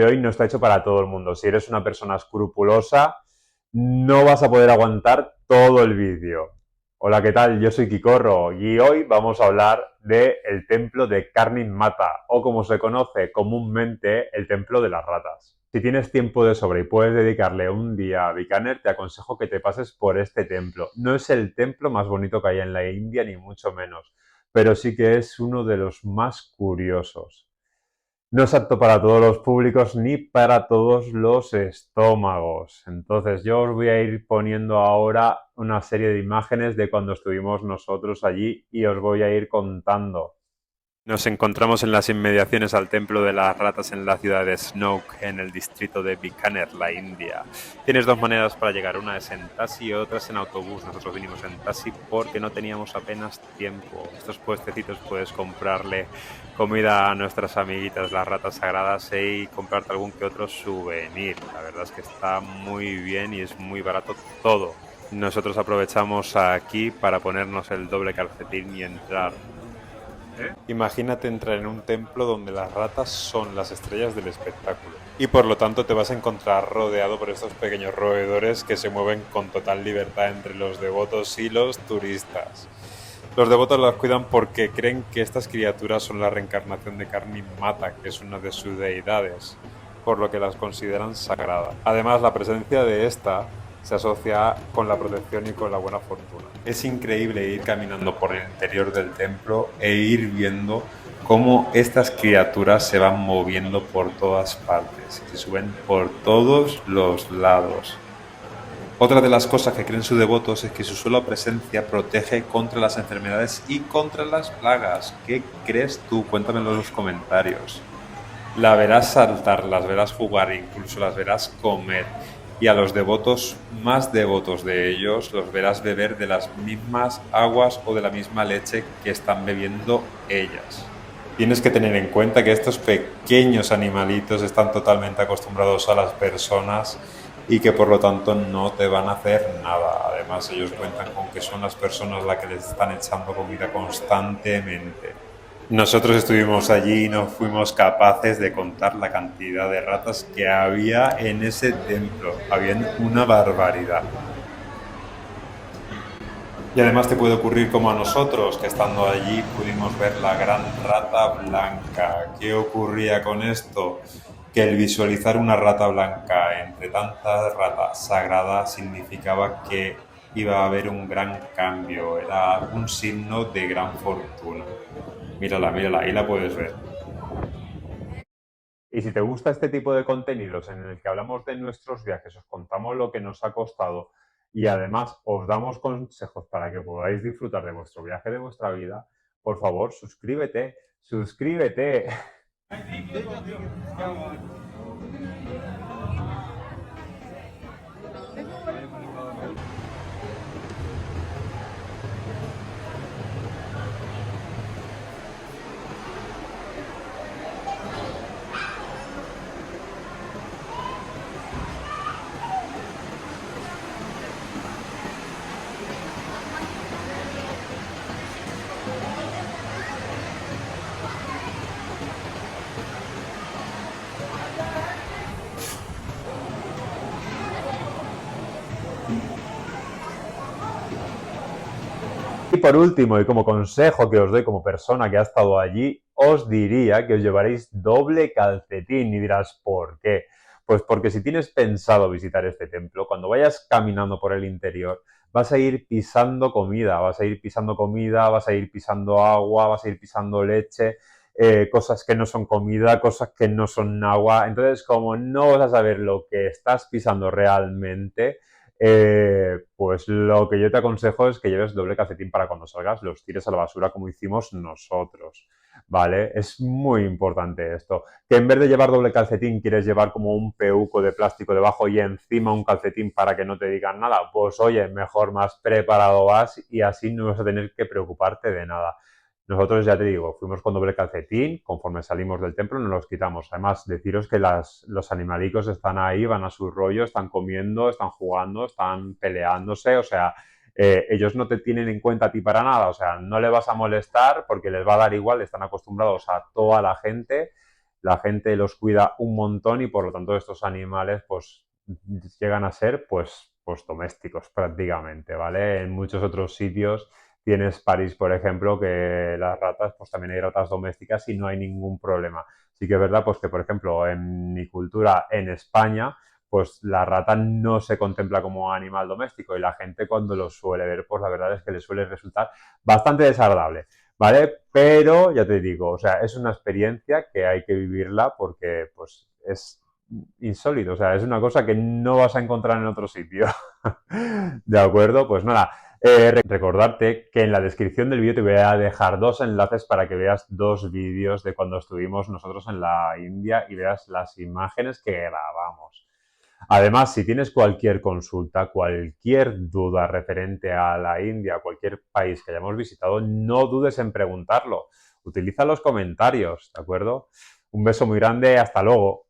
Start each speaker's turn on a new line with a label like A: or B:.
A: hoy no está hecho para todo el mundo. Si eres una persona escrupulosa, no vas a poder aguantar todo el vídeo. Hola, ¿qué tal? Yo soy Kikorro y hoy vamos a hablar del templo de Karnin Mata, o como se conoce comúnmente, el templo de las ratas. Si tienes tiempo de sobra y puedes dedicarle un día a Bikaner, te aconsejo que te pases por este templo. No es el templo más bonito que hay en la India, ni mucho menos, pero sí que es uno de los más curiosos. No es apto para todos los públicos ni para todos los estómagos. Entonces yo os voy a ir poniendo ahora una serie de imágenes de cuando estuvimos nosotros allí y os voy a ir contando. Nos encontramos en las inmediaciones al Templo de las Ratas en la ciudad de Snoke, en el distrito de Bikaner, la India. Tienes dos maneras para llegar, una es en taxi y otra es en autobús. Nosotros vinimos en taxi porque no teníamos apenas tiempo. Estos puestecitos puedes comprarle comida a nuestras amiguitas, las ratas sagradas, y comprarte algún que otro souvenir. La verdad es que está muy bien y es muy barato todo. Nosotros aprovechamos aquí para ponernos el doble calcetín y entrar. Imagínate entrar en un templo donde las ratas son las estrellas del espectáculo y por lo tanto te vas a encontrar rodeado por estos pequeños roedores que se mueven con total libertad entre los devotos y los turistas. Los devotos las cuidan porque creen que estas criaturas son la reencarnación de Karnin Mata, que es una de sus deidades, por lo que las consideran sagradas. Además, la presencia de esta se asocia con la protección y con la buena fortuna. Es increíble ir caminando por el interior del templo e ir viendo cómo estas criaturas se van moviendo por todas partes, se suben por todos los lados. Otra de las cosas que creen sus devotos es que su sola presencia protege contra las enfermedades y contra las plagas. ¿Qué crees tú? Cuéntamelo en los comentarios. La verás saltar, las verás jugar, incluso las verás comer. Y a los devotos más devotos de ellos los verás beber de las mismas aguas o de la misma leche que están bebiendo ellas. Tienes que tener en cuenta que estos pequeños animalitos están totalmente acostumbrados a las personas y que por lo tanto no te van a hacer nada. Además, ellos cuentan con que son las personas las que les están echando comida constantemente. Nosotros estuvimos allí y no fuimos capaces de contar la cantidad de ratas que había en ese templo. Habían una barbaridad. Y además te puede ocurrir como a nosotros, que estando allí pudimos ver la gran rata blanca. ¿Qué ocurría con esto? Que el visualizar una rata blanca entre tantas ratas sagradas significaba que iba a haber un gran cambio, era un signo de gran fortuna. Mírala, mírala, ahí la puedes ver. Y si te gusta este tipo de contenidos en el que hablamos de nuestros viajes, os contamos lo que nos ha costado y además os damos consejos para que podáis disfrutar de vuestro viaje, de vuestra vida, por favor, suscríbete, suscríbete. Y por último, y como consejo que os doy como persona que ha estado allí, os diría que os llevaréis doble calcetín. Y dirás, ¿por qué? Pues porque si tienes pensado visitar este templo, cuando vayas caminando por el interior, vas a ir pisando comida, vas a ir pisando comida, vas a ir pisando agua, vas a ir pisando leche, cosas que no son comida, cosas que no son agua. Entonces, como no vas a saber lo que estás pisando realmente, pues lo que yo te aconsejo es que lleves doble calcetín para cuando salgas, los tires a la basura como hicimos nosotros, ¿vale? Es muy importante esto. Que en vez de llevar doble calcetín quieres llevar como un peuco de plástico debajo y encima un calcetín para que no te digan nada, pues oye, mejor más preparado vas y así no vas a tener que preocuparte de nada. Nosotros, ya te digo, fuimos con doble calcetín, conforme salimos del templo nos los quitamos. Además, deciros que los animalicos están ahí, van a su rollo, están comiendo, están jugando, están peleándose, o sea, ellos no te tienen en cuenta a ti para nada, o sea, no le vas a molestar porque les va a dar igual, están acostumbrados a toda la gente la gente los cuida un montón y por lo tanto estos animales pues llegan a ser pues domésticos prácticamente, ¿vale? En muchos otros sitios tienes París, por ejemplo, que las ratas, pues también hay ratas domésticas y no hay ningún problema. Sí que es verdad, pues que por ejemplo en mi cultura en España, pues la rata no se contempla como animal doméstico y la gente cuando lo suele ver, pues la verdad es que le suele resultar bastante desagradable, ¿vale? Pero ya te digo, o sea, es una experiencia que hay que vivirla porque pues es insólito, o sea, es una cosa que no vas a encontrar en otro sitio. ¿De acuerdo? Pues nada, recordarte que en la descripción del vídeo te voy a dejar dos enlaces para que veas dos vídeos de cuando estuvimos nosotros en la India y veas las imágenes que grabamos. Además, si tienes cualquier consulta, cualquier duda referente a la India, cualquier país que hayamos visitado, no dudes en preguntarlo. Utiliza los comentarios, ¿de acuerdo? Un beso muy grande, hasta luego.